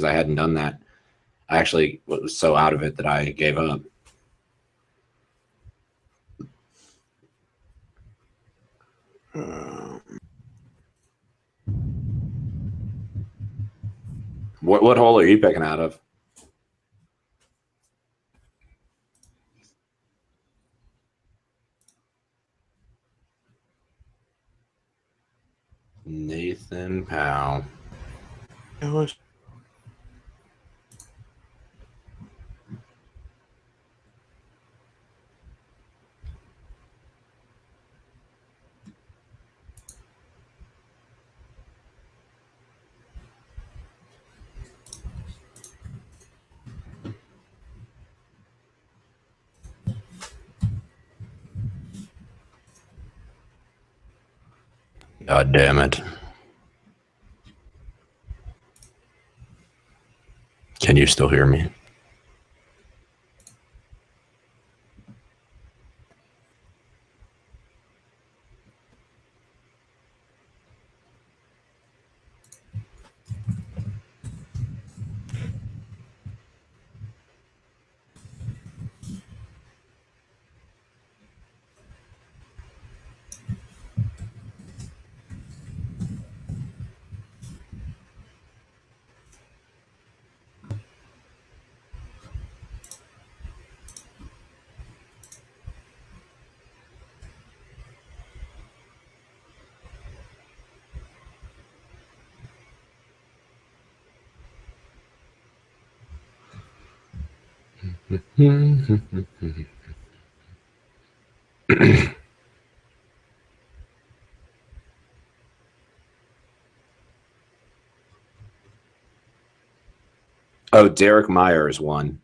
I hadn't done that. I actually was so out of it that I gave up. What hole are you picking out of? Nathan Powell. It was. God damn it. Can you still hear me? Oh, Derek Myers won.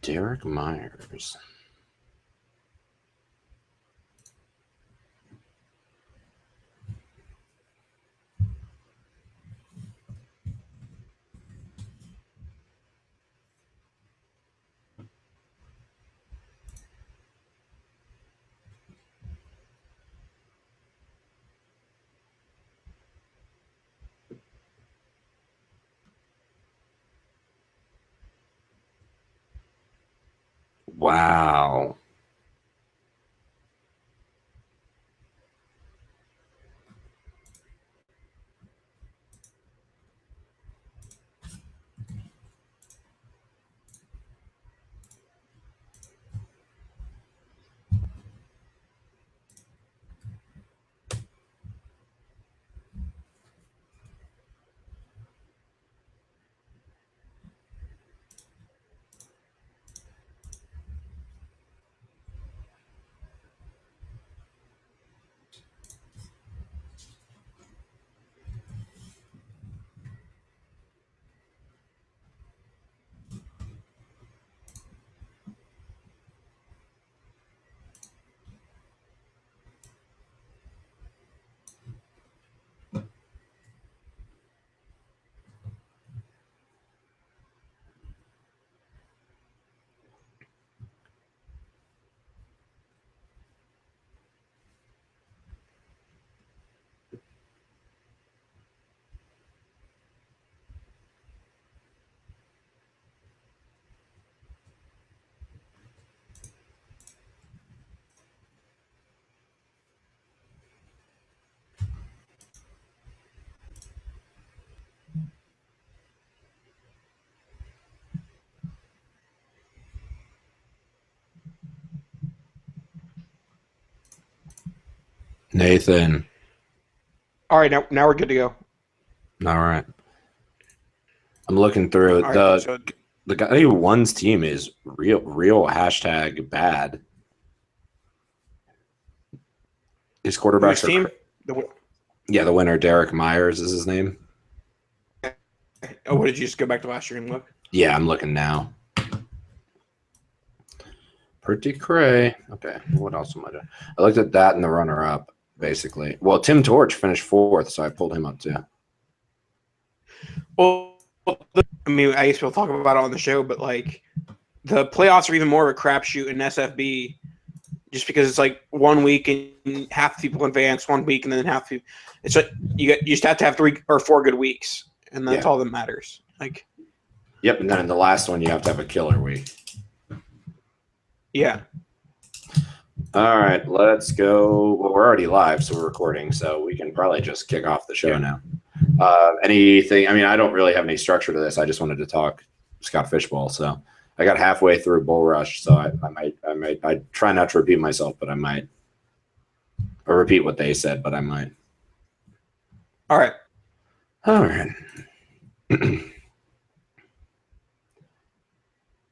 Derek Myers. Wow. Nathan. All right, now we're good to go. All right. I'm looking through it. The guy who won's team is real hashtag bad. His quarterbacks team? The winner, Derek Myers is his name. Oh, what, did you just go back to last year and look? Yeah, I'm looking now. Pretty cray. Okay, what else am I doing? I looked at that and the runner-up. basically. Well, Tim Torch finished 4th, so I pulled him up too. Well, I mean, I guess we'll talk about it on the show, but like the playoffs are even more of a crapshoot in SFB, just because it's like 1 week and half the people advance 1 week, and then half the people. It's like you just have to have 3 or 4 good weeks, and that's all that matters. Like, yep, and then in the last one you have to have a killer week. Yeah. All right, let's go. Well, we're already live, so we're recording, so we can probably just kick off the show now. Anything? I mean, I don't really have any structure to this. I just wanted to talk Scott Fishbowl. So I got halfway through Bull Rush, so I try not to repeat myself, but I might, or repeat what they said, but I might. All right.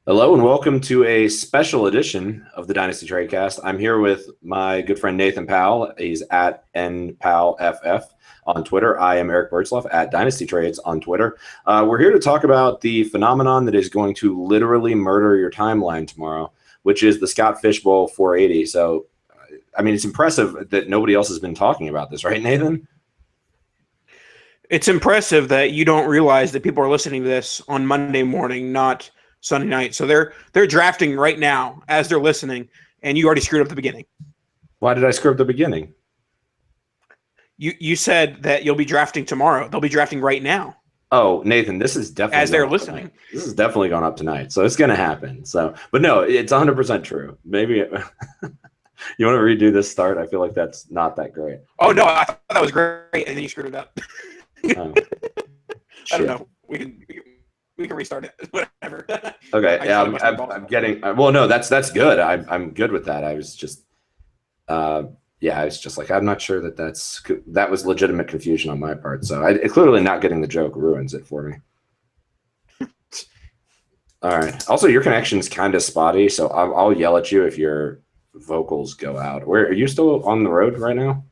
Hello and welcome to a special edition of the Dynasty Tradecast. I'm here with my good friend Nathan Powell. He's at NPowellFF on Twitter. I am Eric Bertzloff at Dynasty Trades on Twitter. We're here to talk about the phenomenon that is going to literally murder your timeline tomorrow, which is the Scott Fishbowl 480. So, I mean, it's impressive that nobody else has been talking about this, right, Nathan? It's impressive that you don't realize that people are listening to this on Monday morning, not Sunday night. So they're drafting right now as they're listening, and you already screwed up the beginning. Why did I screw up the beginning? You said that you'll be drafting tomorrow. They'll be drafting right now. Oh, Nathan, this is definitely as they're listening. Tonight. This is definitely going up tonight, so it's going to happen. So, but no, it's 100% true. Maybe you want to redo this start. I feel like that's not that great. Oh no, I thought that was great, and then you screwed it up. Oh, I don't know. We can restart it. Whatever. Okay. Yeah, I'm getting. Well, no, that's good. I'm good with that. I was just, I was just like, I'm not sure that was legitimate confusion on my part. So clearly not getting the joke ruins it for me. All right. Also, your connection's kind of spotty, so I'll yell at you if your vocals go out. Where are you still on the road right now?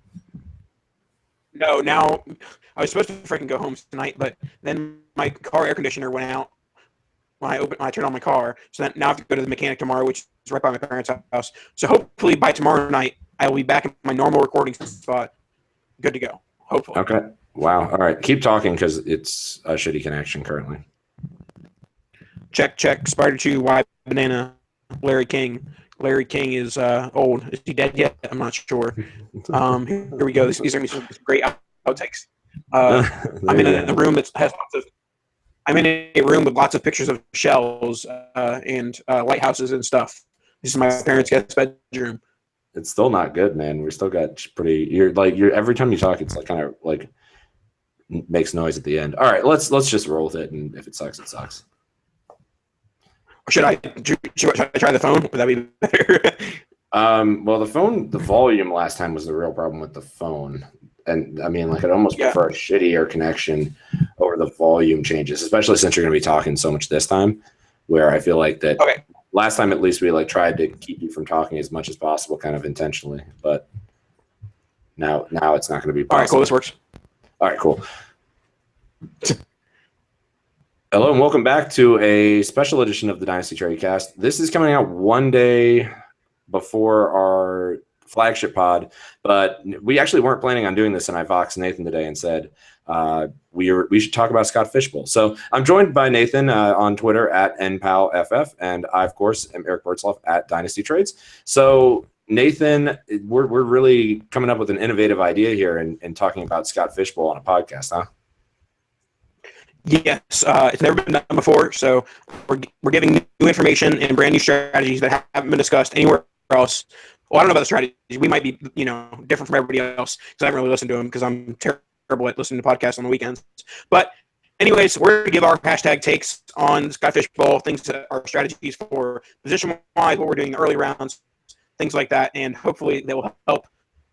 No, now I was supposed to freaking go home tonight, but then my car air conditioner went out when I turned on my car. So then now I have to go to the mechanic tomorrow, which is right by my parents' house. So hopefully by tomorrow night, I will be back in my normal recording spot, good to go. Hopefully. Okay. Wow. All right. Keep talking because it's a shitty connection currently. Check. Spider 2, Y Banana, Larry King. Larry King is old. Is he dead yet? I'm not sure. Here we go. These are going to be some great outtakes. I'm in a room that has lots of. I'm in a room with lots of pictures of shells and lighthouses and stuff. This is my parents' guest bedroom. It's still not good, man. We still got pretty. You're every time you talk, it's like kind of like makes noise at the end. All right, let's just roll with it, and if it sucks, it sucks. Should I try the phone? Would that be better? Well, the volume last time was the real problem with the phone. And I mean, like, I'd almost prefer a shittier connection over the volume changes, especially since you're going to be talking so much this time, where I feel like that last time, at least we like tried to keep you from talking as much as possible, kind of intentionally, but now it's not going to be possible. All right, cool. This works. All right, cool. Hello and welcome back to a special edition of the Dynasty Tradecast. This is coming out one day before our flagship pod, but we actually weren't planning on doing this, and I voxed Nathan today and said we should talk about Scott Fishbowl. So I'm joined by Nathan on Twitter at NPowellFF, and I, of course, am Eric Bertzloff at Dynasty Trades. So Nathan, we're really coming up with an innovative idea here and talking about Scott Fishbowl on a podcast, huh? Yes, it's never been done before, so we're giving new information and brand new strategies that haven't been discussed anywhere else. Well, I don't know about the strategies. We might be, different from everybody else because I haven't really listened to them because I'm terrible at listening to podcasts on the weekends. But anyways, we're going to give our hashtag takes on Scott Fishbowl, things that are strategies for position-wise, what we're doing in the early rounds, things like that, and hopefully they will help.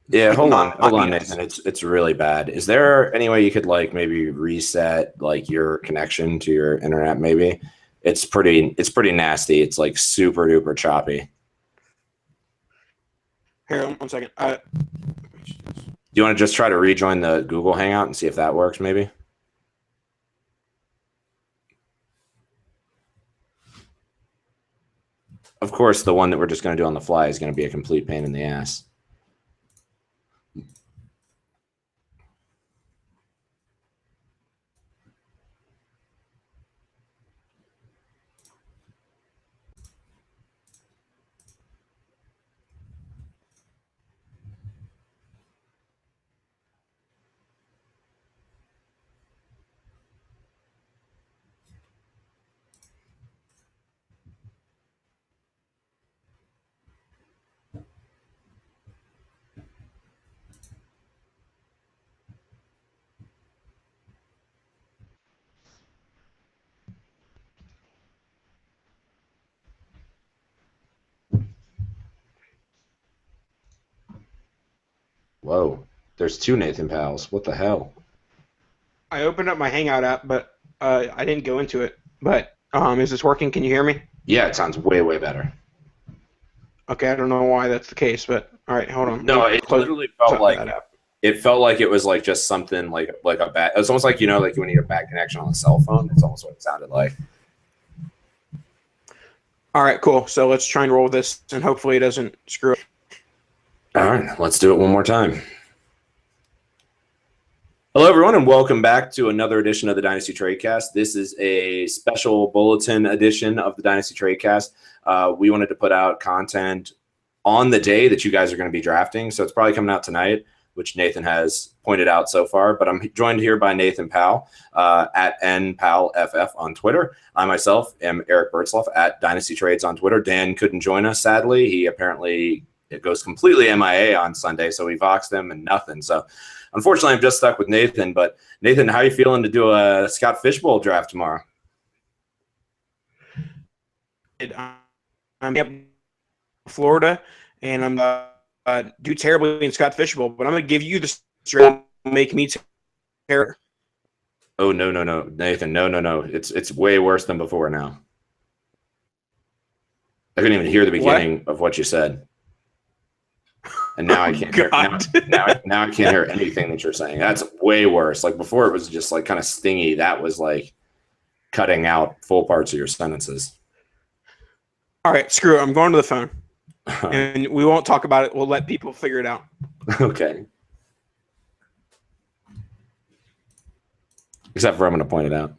Yeah, hold on, Nathan. It's really bad. Is there any way you could like maybe reset like your connection to your internet? Maybe it's pretty nasty. It's like super duper choppy. Here, 1 second. Do you want to just try to rejoin the Google Hangout and see if that works? Maybe. Of course, the one that we're just going to do on the fly is going to be a complete pain in the ass. Whoa. There's two Nathan Pals. What the hell? I opened up my Hangout app, but I didn't go into it. But is this working? Can you hear me? Yeah, it sounds way, way better. Okay, I don't know why that's the case, but all right, hold on. Let No, me it close literally felt out like that app. it was like just something like a bad. It was almost like like when you get a bad connection on a cell phone. It's almost what it sounded like. All right, cool. So let's try and roll this, and hopefully it doesn't screw up. All right, let's do it one more time. Hello, everyone, and welcome back to another edition of the Dynasty Tradecast. This is a special bulletin edition of the Dynasty Tradecast. We wanted to put out content on the day that you guys are going to be drafting, so it's probably coming out tonight, which Nathan has pointed out so far. But I'm joined here by Nathan Powell at NPowellFF on Twitter. I myself am Eric Bertzloff at Dynasty Trades on Twitter. Dan couldn't join us, sadly. He apparently goes completely MIA on Sunday, so we voxed him and nothing. So unfortunately, I'm just stuck with Nathan. But Nathan, how are you feeling to do a Scott Fishbowl draft tomorrow? I'm in Florida, and I'm do terribly in Scott Fishbowl, but I'm going to give you the straight make me terrible. Oh, no, Nathan, no. It's way worse than before now. I couldn't even hear the beginning of what you said. And now I can't hear, now I can't hear anything that you're saying. That's way worse. Like before it was just like kind of stingy. That was like cutting out full parts of your sentences. All right, screw it. I'm going to the phone. And we won't talk about it. We'll let people figure it out. Okay. Except for I'm going to point it out.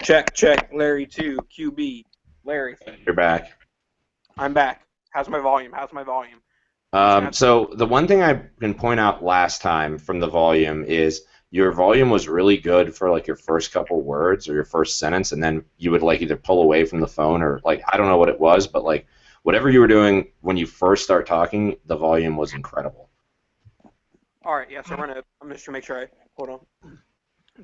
Check. Larry 2, QB. Larry. You're back. I'm back. How's my volume? So the one thing I can point out last time from the volume is your volume was really good for like your first couple words or your first sentence, and then you would like either pull away from the phone or like I don't know what it was, but like whatever you were doing when you first start talking, the volume was incredible. All right, yeah. So I'm just gonna make sure hold on.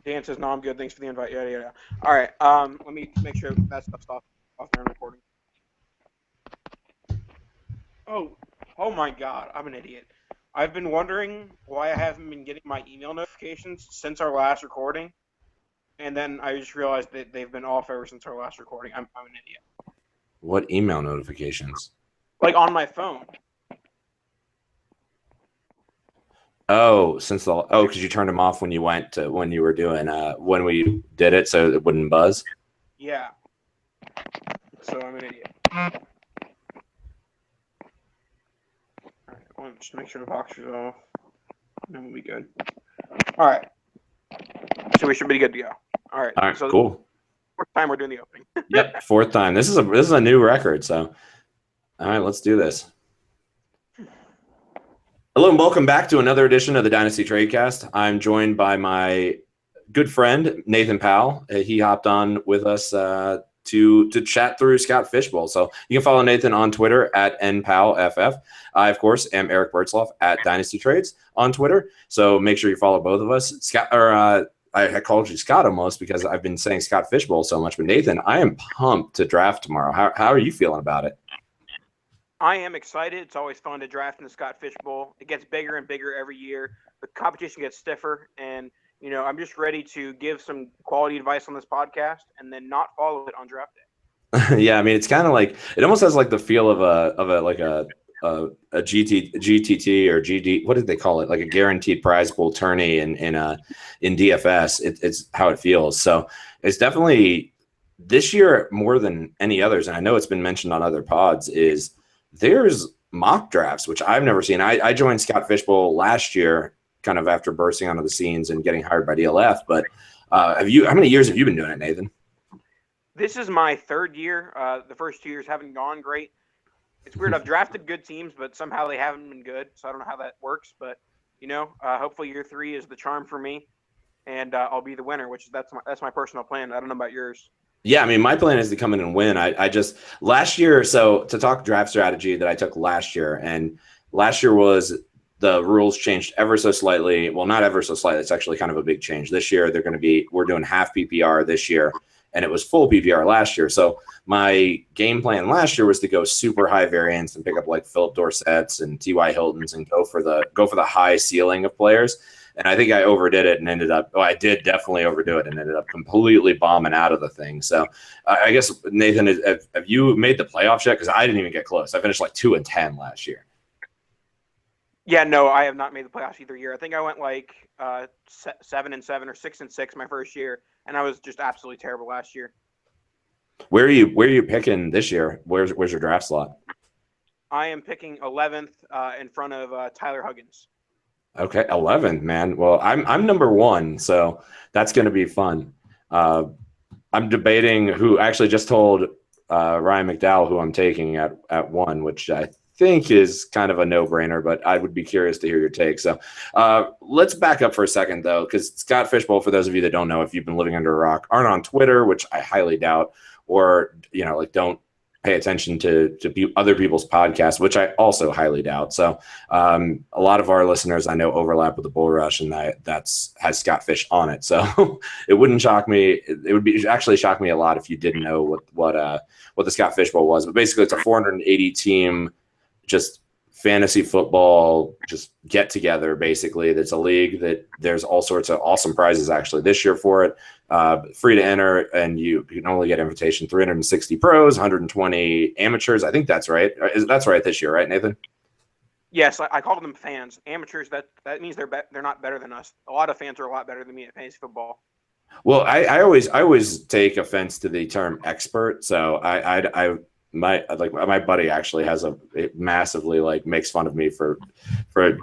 Dan says, no, I'm good. Thanks for the invite. Yeah. All right. Let me make sure that stuff's off there recording. Oh my God. I'm an idiot. I've been wondering why I haven't been getting my email notifications since our last recording. And then I just realized that they've been off ever since our last recording. I'm an idiot. What email notifications? Like on my phone. Oh, because you turned them off when you were doing when we did it, so it wouldn't buzz. Yeah. So I'm an idiot. All right, I want to just make sure the box is off. Then we'll be good. All right. So we should be good to go. All right. So cool. Fourth time we're doing the opening. Yep, fourth time. This is a new record. So, all right, let's do this. Hello and welcome back to another edition of the Dynasty Tradecast. I'm joined by my good friend Nathan Powell. He hopped on with us to chat through Scott Fishbowl. So you can follow Nathan on Twitter at NPowellFF. I, of course, am Eric Bertzloff at Dynasty Trades on Twitter. So make sure you follow both of us. I called you Scott almost because I've been saying Scott Fishbowl so much. But Nathan, I am pumped to draft tomorrow. How are you feeling about it? I am excited. It's always fun to draft in the Scott Fishbowl. It gets bigger and bigger every year. The competition gets stiffer, and I'm just ready to give some quality advice on this podcast and then not follow it on draft day. Yeah, I mean, it's kind of like it almost has like the feel of a GTT or GD. What did they call it? Like a guaranteed prize pool tourney in DFS. It's how it feels. So it's definitely this year more than any others, and I know it's been mentioned on other pods. There's mock drafts, which I've never seen. I joined Scott Fishbowl last year, kind of after bursting onto the scenes and getting hired by DLF. But how many years have you been doing it, Nathan? This is my third year. The first 2 years haven't gone great. It's weird. I've drafted good teams, but somehow they haven't been good. So I don't know how that works. But hopefully year 3 is the charm for me, and I'll be the winner. That's my personal plan. I don't know about yours. Yeah, I mean, my plan is to come in and win. I just last year, so to talk draft strategy that I took last year, and last year was the rules changed ever so slightly. Well, not ever so slightly. It's actually kind of a big change. This year, we're doing half PPR this year, and it was full PPR last year. So my game plan last year was to go super high variance and pick up like Philip Dorsett's and T.Y. Hilton's and go for the high ceiling of players. And I think I overdid it and ended up, I did definitely overdo it and ended up completely bombing out of the thing. So I guess, Nathan, have you made the playoffs yet? Because I didn't even get close. I finished like 2-10 last year. Yeah, no, I have not made the playoffs either year. I think I went like 7-7 or 6-6 my first year, and I was just absolutely terrible last year. Where are you picking this year? Where's your draft slot? I am picking 11th in front of Tyler Huggins. Okay, 11, man. Well, I'm number 1, so that's going to be fun. I'm debating who. Actually just told Ryan McDowell who I'm taking at 1, which I think is kind of a no-brainer, but I would be curious to hear your take. So let's back up for a second, though, because Scott Fishbowl, for those of you that don't know, if you've been living under a rock, aren't on Twitter, which I highly doubt, or don't pay attention to other people's podcasts, which I also highly doubt. So a lot of our listeners I know overlap with the Bull Rush, and that's has Scott Fish on it. So it wouldn't shock me. It would be actually shock me a lot if you didn't know what the Scott Fish Bowl was. But basically, it's a 480 team, just fantasy football, just get together. Basically, that's a league that there's all sorts of awesome prizes actually this year for it. Free to enter, and you can only get invitation 360 pros, 120 amateurs. I think that's right. That's right this year, right, Nathan? Yes, I call them fans. Amateurs, that means they're not better than us. A lot of fans are a lot better than me at fantasy football. Well, I always take offense to the term expert. So my buddy actually it massively makes fun of me for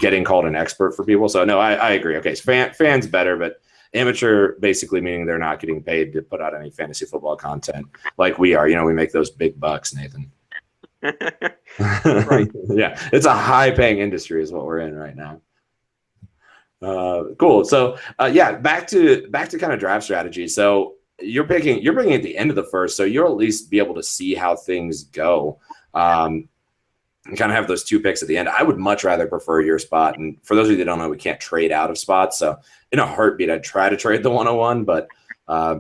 getting called an expert for people. So no, I agree. Okay, so fans better, but amateur basically meaning they're not getting paid to put out any fantasy football content like we are. We make those big bucks, Nathan. Right. Yeah, it's a high paying industry is what we're in right now. Cool. So back to kind of draft strategy. So you're bringing at the end of the first, so you'll at least be able to see how things go. And kind of have those 2 picks at the end. I would much rather prefer your spot. And for those of you that don't know, we can't trade out of spots. So in a heartbeat, I'd try to trade the 101, but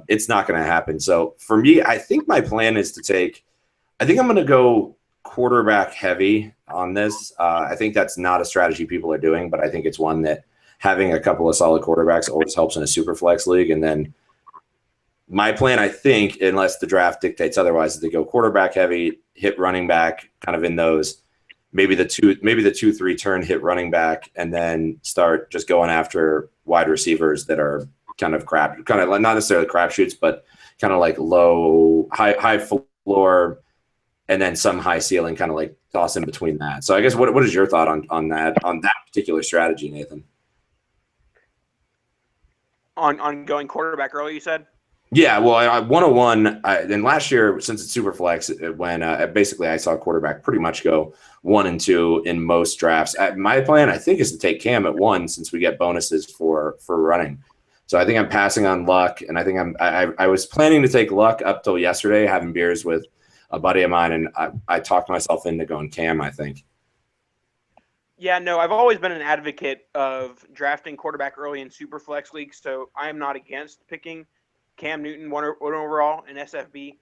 it's not going to happen. So for me, I think my plan is I think I'm going to go quarterback heavy on this. I think that's not a strategy people are doing, but I think it's one that having a couple of solid quarterbacks always helps in a super flex league. And then my plan, I think, unless the draft dictates otherwise, is to go quarterback heavy, hit running back kind of in those, maybe the 2-3 turn, hit running back, and then start just going after wide receivers that are kind of not necessarily crapshoots, but kind of like high floor, and then some high ceiling, kind of like toss in between that. So I guess what is your thought on that particular strategy, Nathan? On going quarterback early, you said? Yeah, well, 101, and last year, since it's super flex, when basically I saw quarterback pretty much go 1 and 2 in most drafts. My plan, I think, is to take Cam at 1 since we get bonuses for running. So I think I'm passing on Luck, and I think I was planning to take Luck up till yesterday, having beers with a buddy of mine, and I talked myself into going Cam, I think. Yeah, no, I've always been an advocate of drafting quarterback early in super flex leagues, so I am not against picking Cam Newton one overall in SFB.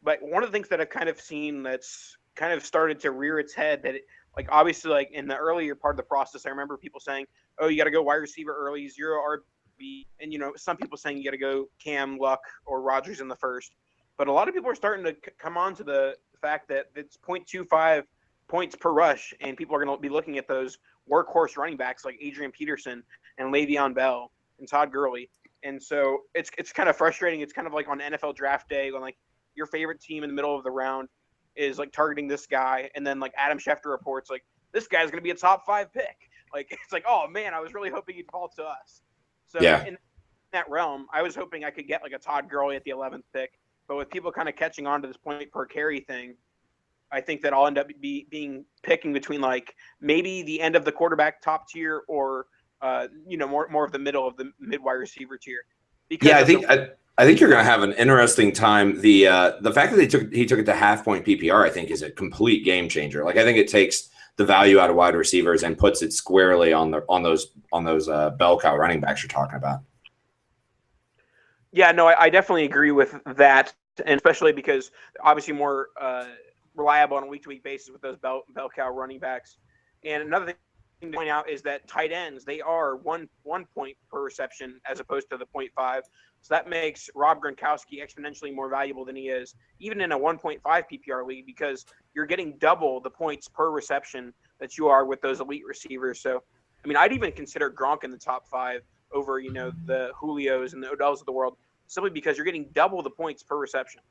But one of the things that I've kind of seen that's kind of started to rear its head, that obviously in the earlier part of the process, I remember people saying, oh, you got to go wide receiver early, 0 RB. And, some people saying you got to go Cam, Luck, or Rodgers in the first. But a lot of people are starting to come on to the fact that it's 0.25 points per rush, and people are going to be looking at those workhorse running backs like Adrian Peterson and Le'Veon Bell and Todd Gurley. And so it's kind of frustrating. It's kind of like on NFL draft day when your favorite team in the middle of the round is targeting this guy, and then Adam Schefter reports this guy's going to be a top 5 pick. It's oh man, I was really hoping he'd fall to us. So yeah. In that realm, I was hoping I could get a Todd Gurley at the 11th pick, but with people kind of catching on to this point per carry thing, I think that I'll end up picking between maybe the end of the quarterback top tier or more of the middle of the mid wide receiver tier. Because I think you're going to have an interesting time. The fact that he took it to half point PPR, I think, is a complete game changer. I think it takes the value out of wide receivers and puts it squarely on those bell cow running backs you're talking about. Yeah, no, I definitely agree with that, and especially because obviously more reliable on a week-to-week basis with those bell cow running backs. And another thing to point out is that tight ends, they are one point per reception as opposed to the 0.5. So that makes Rob Gronkowski exponentially more valuable than he is, even in a 1.5 PPR league, because you're getting double the points per reception that you are with those elite receivers. So, I mean, I'd even consider Gronk in the top 5 over, the Julios and the Odells of the world, simply because you're getting double the points per reception.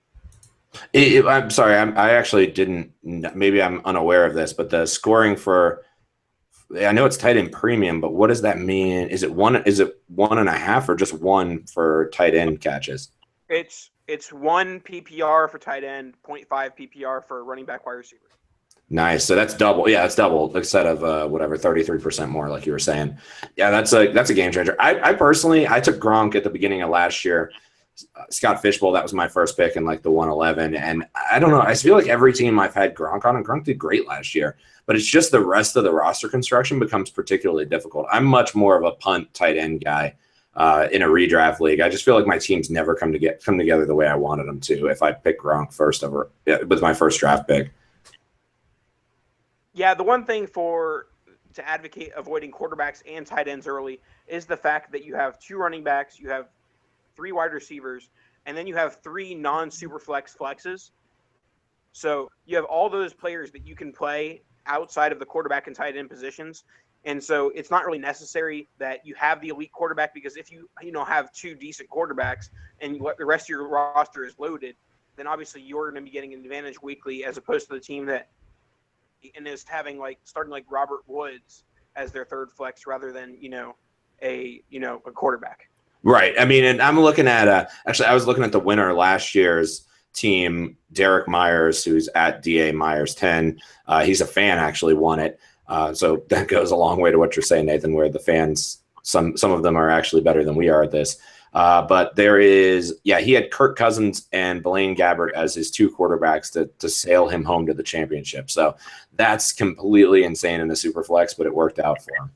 I'm sorry, I actually didn't. Maybe I'm unaware of this, but the scoring for, I know it's tight end premium, but what does that mean? Is it 1.5 or just 1 for tight end catches? It's 1 PPR for tight end, 0.5 PPR for running back wide receiver. Nice. So that's double. Yeah, that's double instead of 33% more, like you were saying. Yeah, that's a game changer. I personally, I took Gronk at the beginning of last year. Scott Fishbowl, that was my first pick in like the 111. And I don't know, I feel like every team I've had Gronk on, and Gronk did great last year, but it's just the rest of the roster construction becomes particularly difficult. I'm much more of a punt tight end guy in a redraft league. I just feel like my teams never come together the way I wanted them to if I pick Gronk first with my first draft pick. Yeah, the one thing to advocate avoiding quarterbacks and tight ends early is the fact that you have 2 running backs, you have 3 wide receivers, and then you have 3 non-super flexes. So you have all those players that you can play outside of the quarterback and tight end positions. And so it's not really necessary that you have the elite quarterback, because if you have 2 decent quarterbacks and the rest of your roster is loaded, then obviously you're going to be getting an advantage weekly, as opposed to the team that is having starting like Robert Woods as their third flex rather than a quarterback. Right. I mean, and I'm looking at actually I was looking at the winner last year's team, Derek Myers, who's at DA Myers 10. He's a fan, actually won it. So that goes a long way to what you're saying, Nathan, where the fans, some of them are actually better than we are at this. But there is, he had Kirk Cousins and Blaine Gabbert as his 2 quarterbacks to sail him home to the championship. So that's completely insane in the super flex, but it worked out for him.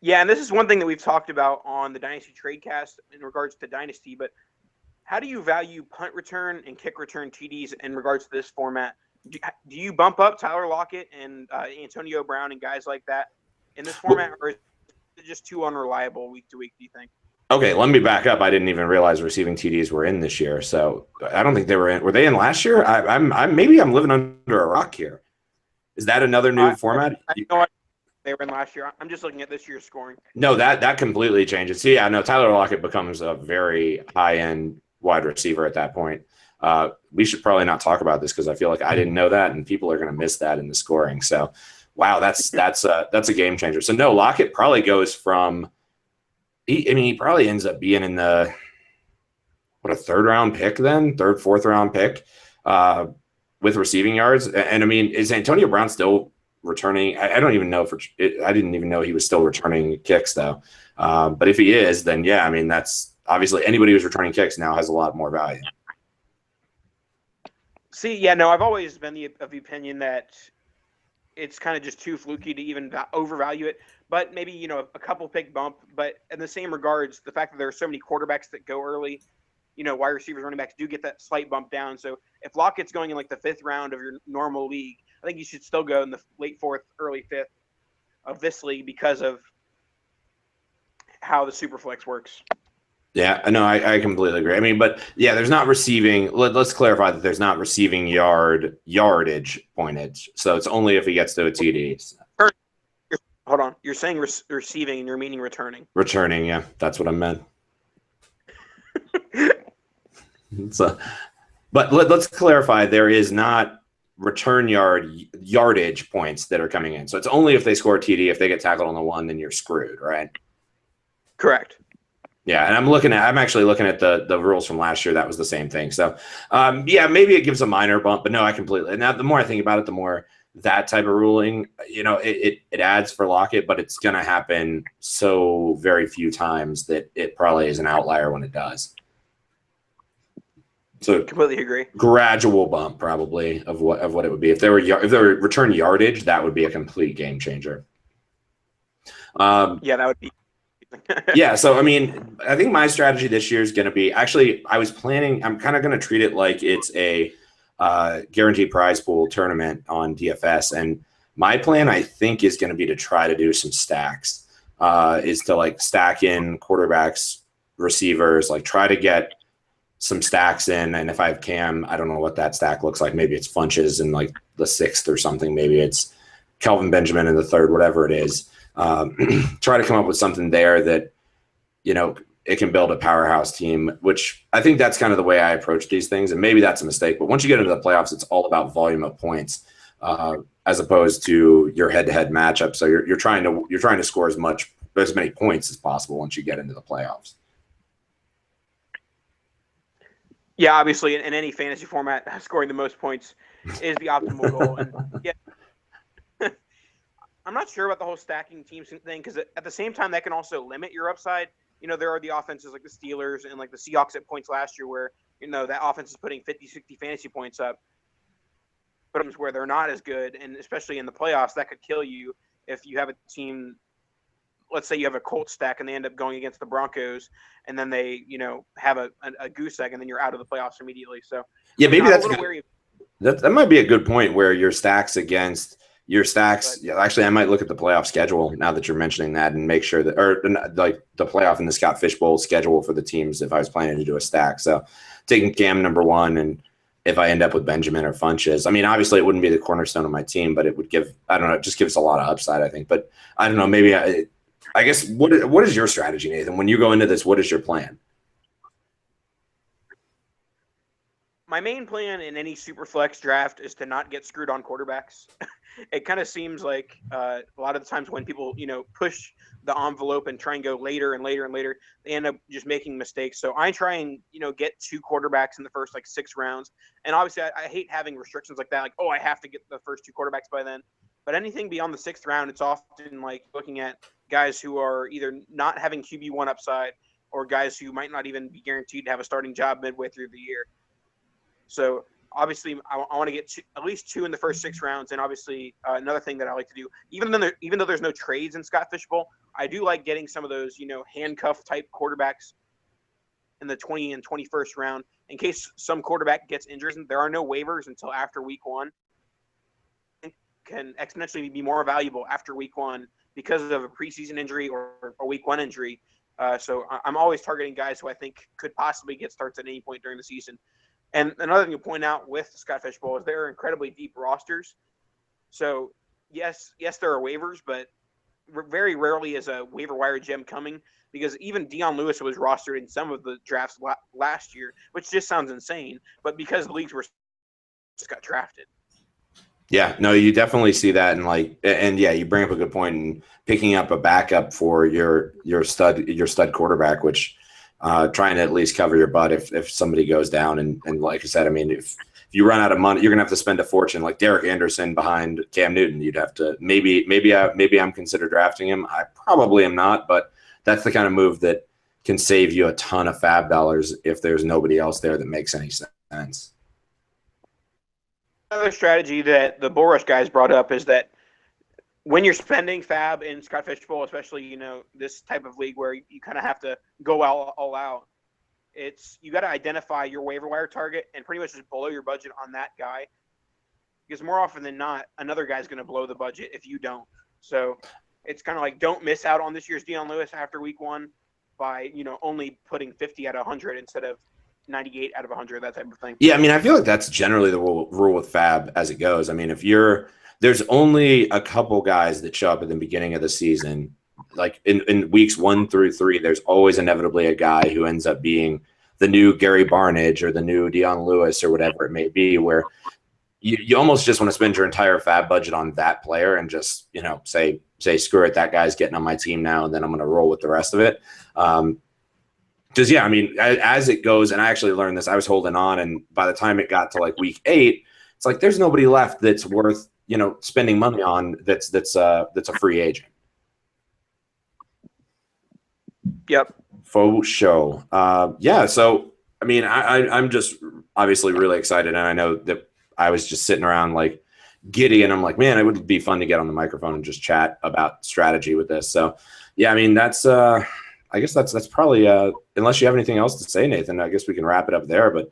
Yeah, and this is one thing that we've talked about on the Dynasty Tradecast in regards to Dynasty, but how do you value punt return and kick return TDs in regards to this format? Do you bump up Tyler Lockett and Antonio Brown and guys like that in this format, or is it just too unreliable week to week, do you think? Okay, let me back up. I didn't even realize receiving TDs were in this year, so I don't think they were in. Were they in last year? Maybe I'm living under a rock here. Is that another new format? I know they were in last year. I'm just looking at this year's scoring. No, that completely changes. See, I know Tyler Lockett becomes a very high-end wide receiver at that point. We should probably not talk about this because I feel like I didn't know that, and people are going to miss that in the scoring. So, wow, that's a game changer. So, no, Lockett probably goes from he probably ends up being in the a 3rd-round pick then, 3rd, 4th-round pick with receiving yards. And I mean, is Antonio Brown still returning? I don't even know I didn't even know he was still returning kicks though. But if he is, then yeah, I mean, that's obviously anybody who's returning kicks now has a lot more value. See, yeah, no, I've always been of the opinion that it's kind of just too fluky to even overvalue it. But maybe, a couple pick bump. But in the same regards, the fact that there are so many quarterbacks that go early, wide receivers, running backs do get that slight bump down. So if Lockett's going in like the 5th round of your normal league, I think you should still go in the late 4th, early 5th of this league because of how the Superflex works. Yeah, no, I completely agree. I mean, but yeah, there's not receiving. Let's clarify that there's not receiving yardage pointage. So it's only if he gets to a TD. Hold on, you're saying receiving, and you're meaning returning. Returning, yeah, that's what I meant. But let's clarify: there is not return yardage points that are coming in. So it's only if they score a TD. If they get tackled on the 1, then you're screwed, right? Correct. Yeah, and I'm actually looking at the rules from last year. That was the same thing. So, yeah, maybe it gives a minor bump, but no, I completely. Now, the more I think about it, the more that type of ruling, it adds for Lockett, but it's going to happen so very few times that it probably is an outlier when it does. So completely agree. gradual bump probably of what it would be if there were return yardage, that would be a complete game changer. Yeah, that would be. Yeah, so I mean, I think my strategy this year is going to be actually. I'm kind of going to treat it like it's a guaranteed prize pool tournament on DFS, and my plan I think is going to be to try to do some stacks. Is to like stack in quarterbacks, receivers, like try to get some stacks in. And if I have Cam, I don't know what that stack looks like. Maybe it's Funches in like the 6th or something. Maybe it's Kelvin Benjamin in the 3rd, whatever it is. Try to come up with something there that, it can build a powerhouse team, which I think that's kind of the way I approach these things. And maybe that's a mistake, but once you get into the playoffs, it's all about volume of points as opposed to your head-to-head matchup. So you're trying to score as many points as possible once you get into the playoffs. Yeah, obviously, in any fantasy format, scoring the most points is the optimal goal. And yeah, I'm not sure about the whole stacking teams thing because at the same time, that can also limit your upside. There are the offenses like the Steelers and like the Seahawks at points last year where, that offense is putting 50, 60 fantasy points up. But where they're not as good, and especially in the playoffs, that could kill you if you have a team. Let's say you have a Colts stack and they end up going against the Broncos, and then they, have a goose egg, and then you're out of the playoffs immediately. So yeah, maybe that's good. That might be a good point where your stacks. Yeah, actually, I might look at the playoff schedule now that you're mentioning that and make sure that, or like the playoff in the Scott Fishbowl schedule for the teams if I was planning to do a stack. So taking Cam number 1, and if I end up with Benjamin or Funches, I mean, obviously it wouldn't be the cornerstone of my team, but it would give, I don't know, it just gives a lot of upside, I think. But I don't know, maybe I guess what is your strategy, Nathan? When you go into this, what is your plan? My main plan in any super flex draft is to not get screwed on quarterbacks. It kind of seems like a lot of the times when people, push the envelope and try and go later and later and later, they end up just making mistakes. So I try and, get 2 quarterbacks in the first 6 rounds. And obviously I hate having restrictions like that. Like, I have to get the first 2 quarterbacks by then. But anything beyond the 6th round, it's often like looking at guys who are either not having QB1 upside or guys who might not even be guaranteed to have a starting job midway through the year. So obviously, I want to get at least 2 in the first 6 rounds. And obviously, another thing that I like to do, even though there's no trades in Scott Fishbowl, I do like getting some of those, handcuff type quarterbacks in the 20 and 21st round in case some quarterback gets injured. There are no waivers until after week 1. It can exponentially be more valuable after week 1 because of a preseason injury or a week 1 injury. So I'm always targeting guys who I think could possibly get starts at any point during the season. And another thing to point out with the Scott Fishbowl is there are incredibly deep rosters. So, yes, there are waivers, but very rarely is a waiver wire gem coming because even Dion Lewis was rostered in some of the drafts last year, which just sounds insane. But because the leagues just got drafted. Yeah, no, you definitely see that, and yeah, you bring up a good point in picking up a backup for your stud quarterback, which trying to at least cover your butt if somebody goes down, and like I said, I mean, if you run out of money, you're gonna have to spend a fortune. Like Derek Anderson behind Cam Newton, you'd have to maybe I'm consider drafting him. I probably am not, but that's the kind of move that can save you a ton of fab dollars if there's nobody else there that makes any sense. Another strategy that the Bull Rush guys brought up is that when you're spending fab in Scott Fishbowl, especially, this type of league where you kind of have to go all out, you got to identify your waiver wire target and pretty much just blow your budget on that guy. Because more often than not, another guy's going to blow the budget if you don't. So it's kind of like don't miss out on this year's Dion Lewis after week 1 by, only putting 50 out of 100 instead of 98 out of 100, that type of thing. Yeah, I mean, I feel like that's generally the rule with fab as it goes. I mean, there's only a couple guys that show up at the beginning of the season. Like in weeks 1 through 3, there's always inevitably a guy who ends up being the new Gary Barnidge or the new Dion Lewis or whatever it may be, where you almost just want to spend your entire fab budget on that player and just, say, screw it, that guy's getting on my team now, and then I'm going to roll with the rest of it. Because, yeah, I mean, as it goes, and I actually learned this, I was holding on, and by the time it got to like week 8, it's like there's nobody left that's worth, spending money on that's a free agent. Yep. Faux show. Yeah. So, I mean, I'm obviously really excited, and I know that I was just sitting around like giddy, and I'm like, man, it would be fun to get on the microphone and just chat about strategy with this. So yeah, I mean, that's I guess that's probably unless you have anything else to say, Nathan, I guess we can wrap it up there. But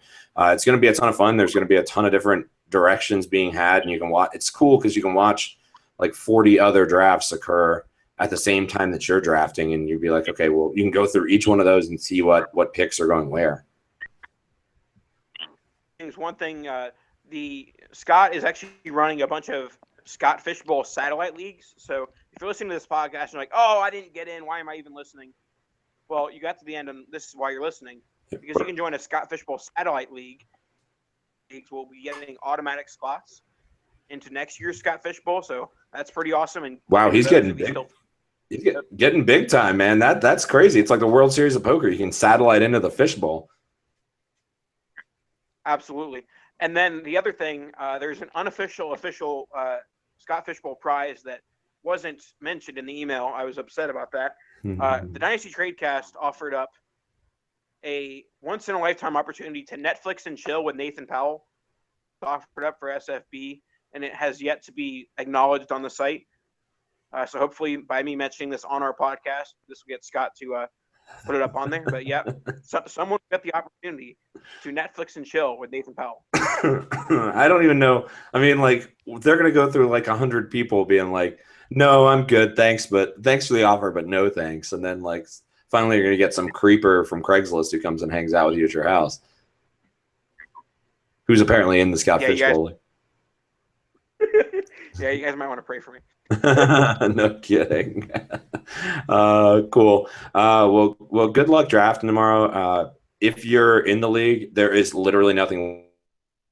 it's going to be a ton of fun. There's going to be a ton of different directions being had, and you can watch. It's cool because you can watch like 40 other drafts occur at the same time that you're drafting, and you'd be like, okay, well, you can go through each one of those and see what picks are going where. There's one thing. The Scott is actually running a bunch of Scott Fishbowl satellite leagues. So if you're listening to this podcast and you're like, oh, I didn't get in, why am I even listening? Well, you got to the end, and this is why you're listening, because you can join a Scott Fishbowl satellite league. We'll be getting automatic spots into next year's Scott Fishbowl, so that's pretty awesome. And wow, he's getting big. He's getting big time, man. That's crazy. It's like the World Series of Poker. You can satellite into the fishbowl. Absolutely. And then the other thing, there's an official Scott Fishbowl prize that wasn't mentioned in the email. I was upset about that. The Dynasty Tradecast offered up a once-in-a-lifetime opportunity to Netflix and chill with Nathan Powell. Offered up for SFB, and it has yet to be acknowledged on the site. So hopefully by me mentioning this on our podcast, this will get Scott to put it up on there. But yeah, someone got the opportunity to Netflix and chill with Nathan Powell. I don't even know. I mean, like, they're going to go through like 100 people being like, no, I'm good. Thanks. But thanks for the offer, but no thanks. And then like finally you're going to get some creeper from Craigslist who comes and hangs out with you at your house, who's apparently in the Scott Fishbowl. Yeah, you guys might want to pray for me. No kidding. Cool. Well, good luck drafting tomorrow. If you're in the league, there is literally nothing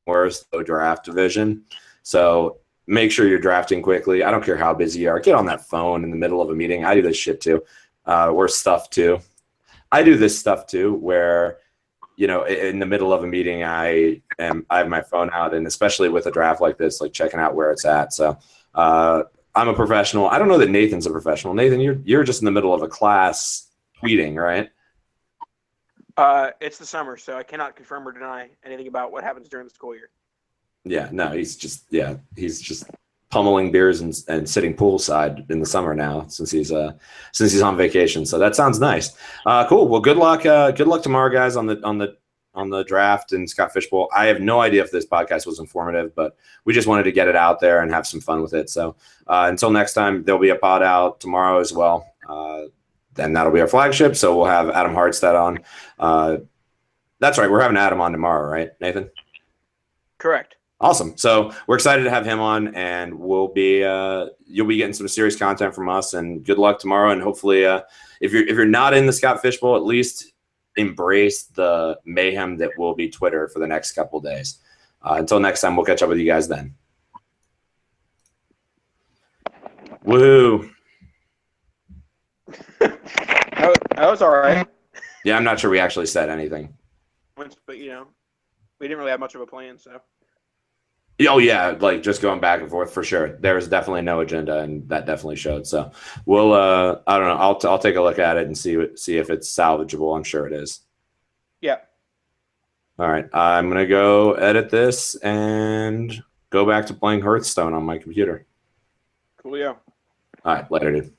worse than a draft division. So make sure you're drafting quickly. I don't care how busy you are. Get on that phone in the middle of a meeting. I do this shit too. Worse stuff too. I do this stuff too, where in the middle of a meeting, I have my phone out, and especially with a draft like this, like checking out where it's at. So I'm a professional. I don't know that Nathan's a professional. Nathan, you're just in the middle of a class tweeting, right? It's the summer, so I cannot confirm or deny anything about what happens during the school year. Yeah, no, he's just pummeling beers and sitting poolside in the summer now since he's on vacation. So that sounds nice. Cool. Well, good luck. Good luck tomorrow, guys, on the draft and Scott Fishbowl. I have no idea if this podcast was informative, but we just wanted to get it out there and have some fun with it. So until next time, there'll be a pod out tomorrow as well. Then that'll be our flagship. So we'll have Adam Hardstead on. That's right. We're having Adam on tomorrow, right, Nathan? Correct. Awesome. So we're excited to have him on, and you'll be getting some serious content from us, and good luck tomorrow. And hopefully if you're not in the Scott Fishbowl, at least embrace the mayhem that will be Twitter for the next couple of days. Until next time, we'll catch up with you guys then. Woo. That was all right. Yeah, I'm not sure we actually said anything. But we didn't really have much of a plan, so. Oh yeah, like just going back and forth for sure. There was definitely no agenda, and that definitely showed. So we'll, I don't know. I'll take a look at it and see if it's salvageable. I'm sure it is. Yeah. All right, I'm gonna go edit this and go back to playing Hearthstone on my computer. Coolio. All right, later, dude.